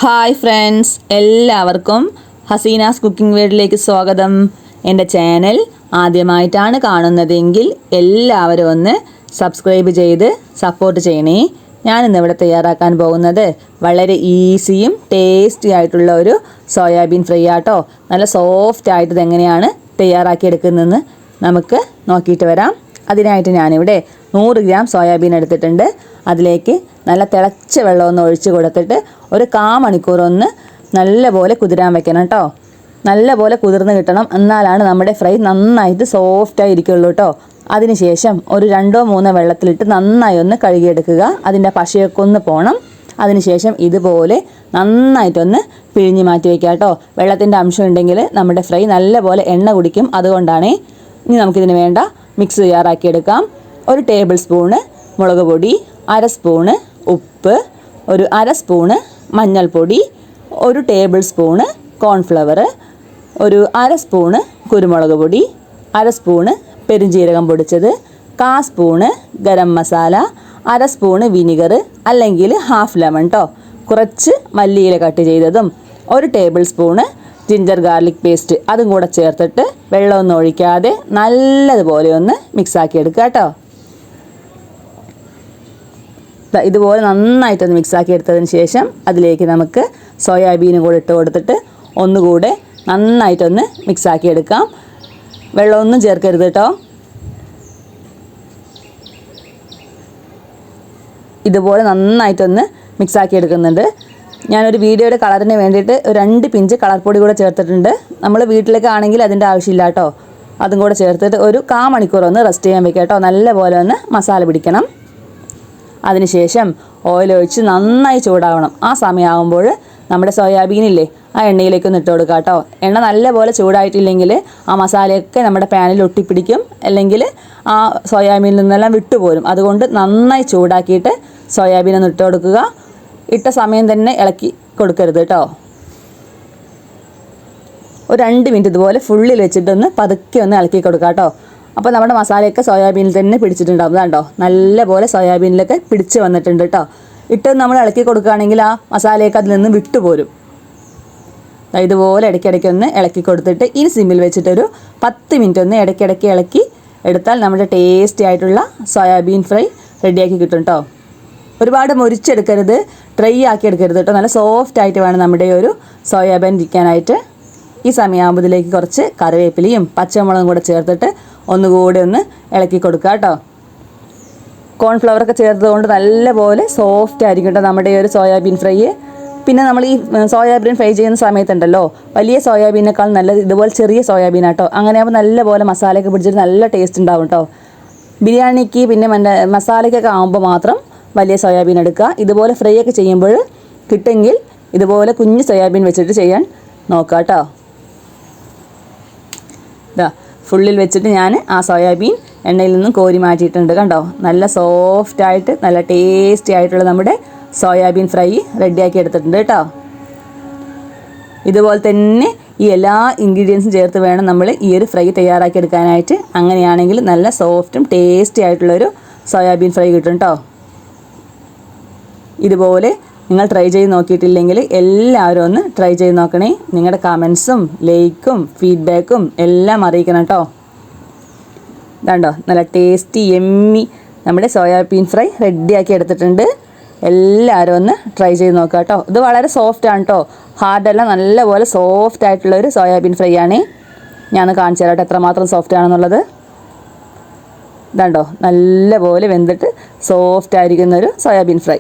Hi friends, എല്ലാവർക്കും Hasina's cooking വേൾഡിലേക്ക് സ്വാഗതം. എൻ്റെ ചാനൽ ആദ്യമായിട്ടാണ് കാണുന്നതെങ്കിൽ എല്ലാവരും ഒന്ന് സബ്സ്ക്രൈബ് ചെയ്ത് സപ്പോർട്ട് ചെയ്യണേ. ഞാനിന്നിവിടെ തയ്യാറാക്കാൻ പോകുന്നത് വളരെ ഈസിയും ടേസ്റ്റി ആയിട്ടുള്ള ഒരു സോയാബീൻ ഫ്രൈ ആട്ടോ. നല്ല സോഫ്റ്റ് ആയിട്ട് ഇതെങ്ങനെയാണ് തയ്യാറാക്കിയെടുക്കുന്നതെന്ന് നമുക്ക് നോക്കിയിട്ട് വരാം. അതിനായിട്ട് ഞാനിവിടെ 100 ഗ്രാം സോയാബീൻ എടുത്തിട്ടുണ്ട്. അതിലേക്ക് നല്ല തിളച്ച വെള്ളമൊന്ന് ഒഴിച്ച് കൊടുത്തിട്ട് ഒരു 1/4 മണിക്കൂർ ഒന്ന് നല്ലപോലെ കുതിരാൻ വെക്കണം കേട്ടോ. നല്ലപോലെ കുതിർന്ന് കിട്ടണം, എന്നാലാണ് നമ്മുടെ ഫ്രൈ നന്നായിട്ട് സോഫ്റ്റായി ഇരിക്കുള്ളൂ കേട്ടോ. അതിനുശേഷം ഒരു 2-3 വെള്ളത്തിലിട്ട് നന്നായി ഒന്ന് കഴുകിയെടുക്കുക. അതിൻ്റെ പശയൊക്കെ ഒന്ന് പോകണം. അതിനുശേഷം ഇതുപോലെ നന്നായിട്ടൊന്ന് പിഴിഞ്ഞ് മാറ്റി വയ്ക്കുക കേട്ടോ. വെള്ളത്തിൻ്റെ അംശം ഉണ്ടെങ്കിൽ നമ്മുടെ ഫ്രൈ നല്ലപോലെ എണ്ണ കുടിക്കും, അതുകൊണ്ടാണ്. ഇനി നമുക്കിതിന് വേണ്ട മിക്സ് തയ്യാറാക്കിയെടുക്കാം. ഒരു ടേബിൾ സ്പൂണ് മുളക് പൊടി, 1/2 സ്പൂണ് ഉപ്പ്, ഒരു 1/2 സ്പൂണ് മഞ്ഞൾപ്പൊടി, ഒരു ടേബിൾ സ്പൂണ് കോൺഫ്ലവർ, ഒരു 1/2 സ്പൂണ് കുരുമുളക് പൊടി, 1/2 സ്പൂണ് പെരുംജീരകം പൊടിച്ചത്, 1/4 spoon garam masala, 1/2 spoon vinegar അല്ലെങ്കിൽ ഹാഫ് ലെമൺ കേട്ടോ, കുറച്ച് മല്ലിയില കട്ട് ചെയ്തതും, ഒരു table spoon ginger garlic paste അതും കൂടെ ചേർത്തിട്ട് വെള്ളമൊന്നും ഒഴിക്കാതെ നല്ലതുപോലെ ഒന്ന് മിക്സാക്കി എടുക്കുക കേട്ടോ. ഇതുപോലെ നന്നായിട്ടൊന്ന് മിക്സാക്കി എടുത്തതിന് ശേഷം അതിലേക്ക് നമുക്ക് സോയാബീനും കൂടെ ഇട്ട് കൊടുത്തിട്ട് ഒന്നുകൂടെ നന്നായിട്ടൊന്ന് മിക്സാക്കി എടുക്കാം. വെള്ളമൊന്നും ചേർക്കരുത് കേട്ടോ. ഇതുപോലെ നന്നായിട്ടൊന്ന് മിക്സാക്കി എടുക്കുന്നുണ്ട്. ഞാനൊരു വീഡിയോയുടെ കളറിന് വേണ്ടിയിട്ട് 2 പിഞ്ച് കളർ പൊടി കൂടെ ചേർത്തിട്ടുണ്ട്. നമ്മൾ വീട്ടിലേക്ക് ആണെങ്കിൽ അതിൻ്റെ ആവശ്യമില്ല കേട്ടോ. അതും കൂടെ ചേർത്തിട്ട് ഒരു 1/4 മണിക്കൂർ ഒന്ന് റെസ്റ്റ് ചെയ്യാൻ വെക്കുക കേട്ടോ. നല്ലപോലെ ഒന്ന് മസാല പിടിക്കണം. അതിനുശേഷം ഓയിൽ ഒഴിച്ച് നന്നായി ചൂടാവണം. ആ സമയമാകുമ്പോൾ നമ്മുടെ സോയാബീനില്ലേ, ആ എണ്ണയിലേക്കൊന്ന് ഇട്ട് കൊടുക്കുക കേട്ടോ. എണ്ണ നല്ലപോലെ ചൂടായിട്ടില്ലെങ്കിൽ ആ മസാലയൊക്കെ നമ്മുടെ പാനിൽ ഒട്ടിപ്പിടിക്കും, അല്ലെങ്കിൽ ആ സോയാബീനിൽ നിന്നെല്ലാം വിട്ടുപോരും. അതുകൊണ്ട് നന്നായി ചൂടാക്കിയിട്ട് സോയാബീനൊന്ന് ഇട്ട് കൊടുക്കുക. ഇട്ട സമയം തന്നെ ഇളക്കി കൊടുക്കരുത് കേട്ടോ. ഒരു 2 മിനിറ്റ് ഇതുപോലെ ഫുള്ളിൽ വെച്ചിട്ടൊന്ന് പതുക്കെ ഒന്ന് ഇളക്കി കൊടുക്കുക കേട്ടോ. അപ്പോൾ നമ്മുടെ മസാലയൊക്കെ സോയാബീനിൽ തന്നെ പിടിച്ചിട്ടുണ്ടാവും. കേട്ടോ, നല്ലപോലെ സോയാബീനിലൊക്കെ പിടിച്ച് വന്നിട്ടുണ്ട് കേട്ടോ. ഇട്ട് നമ്മൾ ഇളക്കി കൊടുക്കുകയാണെങ്കിൽ ആ മസാലയൊക്കെ അതിൽ നിന്ന് വിട്ടുപോരും. ഇതുപോലെ ഇടയ്ക്കിടയ്ക്ക് ഒന്ന് ഇളക്കി കൊടുത്തിട്ട് ഇനി സിമ്മിൽ വെച്ചിട്ടൊരു 10 മിനിറ്റ് ഒന്ന് ഇടയ്ക്കിടയ്ക്ക് ഇളക്കി എടുത്താൽ നമ്മുടെ ടേസ്റ്റി ആയിട്ടുള്ള സോയാബീൻ ഫ്രൈ റെഡിയാക്കി കിട്ടും കേട്ടോ. ഒരുപാട് മുരിച്ചെടുക്കരുത്, ഡ്രൈ ആക്കി എടുക്കരുത് കേട്ടോ. നല്ല സോഫ്റ്റ് ആയിട്ട് വേണം നമ്മുടെ ഒരു സോയാബീൻ ഇരിക്കാനായിട്ട്. ഈ സമയമാകുമ്പോഴത്തേക്ക് കുറച്ച് കറിവേപ്പിലയും പച്ചമുളകും കൂടെ ചേർത്തിട്ട് ഒന്നുകൂടി ഒന്ന് ഇളക്കി കൊടുക്കുക കേട്ടോ. കോൺഫ്ലവറൊക്കെ ചേർത്തതുകൊണ്ട് നല്ലപോലെ സോഫ്റ്റ് ആയിരിക്കും കേട്ടോ നമ്മുടെ ഈ ഒരു സോയാബീൻ ഫ്രൈ. പിന്നെ നമ്മൾ ഈ സോയാബീൻ ഫ്രൈ ചെയ്യുന്ന സമയത്തുണ്ടല്ലോ, വലിയ സോയാബീനേക്കാൾ നല്ലത് ഇതുപോലെ ചെറിയ സോയാബീൻ ആട്ടോ. അങ്ങനെ ആകുമ്പോൾ നല്ലപോലെ മസാലയൊക്കെ പിടിച്ചിട്ട് നല്ല ടേസ്റ്റ് ഉണ്ടാവും കേട്ടോ. ബിരിയാണിക്ക് പിന്നെ മസാലയ്ക്കൊക്കെ ആകുമ്പോൾ മാത്രം വലിയ സോയാബീൻ എടുക്കുക. ഇതുപോലെ ഫ്രൈ ഒക്കെ ചെയ്യുമ്പോൾ കിട്ടുമെങ്കിൽ ഇതുപോലെ കുഞ്ഞ് സോയാബീൻ വെച്ചിട്ട് ചെയ്യാൻ നോക്കുക കേട്ടോ. ഇതാ ഫുള്ളിൽ വെച്ചിട്ട് ഞാൻ ആ സോയാബീൻ എണ്ണയിൽ നിന്നും കോരി മാറ്റിയിട്ടുണ്ട്. കണ്ടോ, നല്ല സോഫ്റ്റായിട്ട് നല്ല ടേസ്റ്റി ആയിട്ടുള്ള നമ്മുടെ സോയാബീൻ ഫ്രൈ റെഡിയാക്കി എടുത്തിട്ടുണ്ട് കേട്ടോ. ഇതുപോലെ തന്നെ ഈ എല്ലാ ഇൻഗ്രീഡിയൻസും ചേർത്ത് വേണം നമ്മൾ ഈ ഒരു ഫ്രൈ തയ്യാറാക്കി എടുക്കാനായിട്ട്. അങ്ങനെയാണെങ്കിൽ നല്ല സോഫ്റ്റും ടേസ്റ്റി ആയിട്ടുള്ളൊരു സോയാബീൻ ഫ്രൈ കിട്ടും കേട്ടോ. ഇതുപോലെ നിങ്ങൾ ട്രൈ ചെയ്ത് നോക്കിയിട്ടില്ലെങ്കിൽ എല്ലാവരും ഒന്ന് ട്രൈ ചെയ്ത് നോക്കണേ. നിങ്ങളുടെ കമൻസും ലൈക്കും ഫീഡ്ബാക്കും എല്ലാം അറിയിക്കണം കേട്ടോ. ഇതാണ്ടോ, നല്ല ടേസ്റ്റി യമ്മി നമ്മുടെ സോയാബീൻ ഫ്രൈ റെഡിയാക്കി എടുത്തിട്ടുണ്ട്. എല്ലാവരും ഒന്ന് ട്രൈ ചെയ്ത് നോക്കുക കേട്ടോ. ഇത് വളരെ സോഫ്റ്റാണ് കേട്ടോ, ഹാർഡല്ല, നല്ലപോലെ സോഫ്റ്റ് ആയിട്ടുള്ളൊരു സോയാബീൻ ഫ്രൈ ആണ്. ഞാൻ കാണിച്ചു തരാം കേട്ടോ എത്രമാത്രം സോഫ്റ്റ് ആണെന്നുള്ളത്. ഇതാണ്ടോ, നല്ലപോലെ വെന്തിട്ട് സോഫ്റ്റ് ആയിരിക്കുന്നൊരു സോയാബീൻ ഫ്രൈ.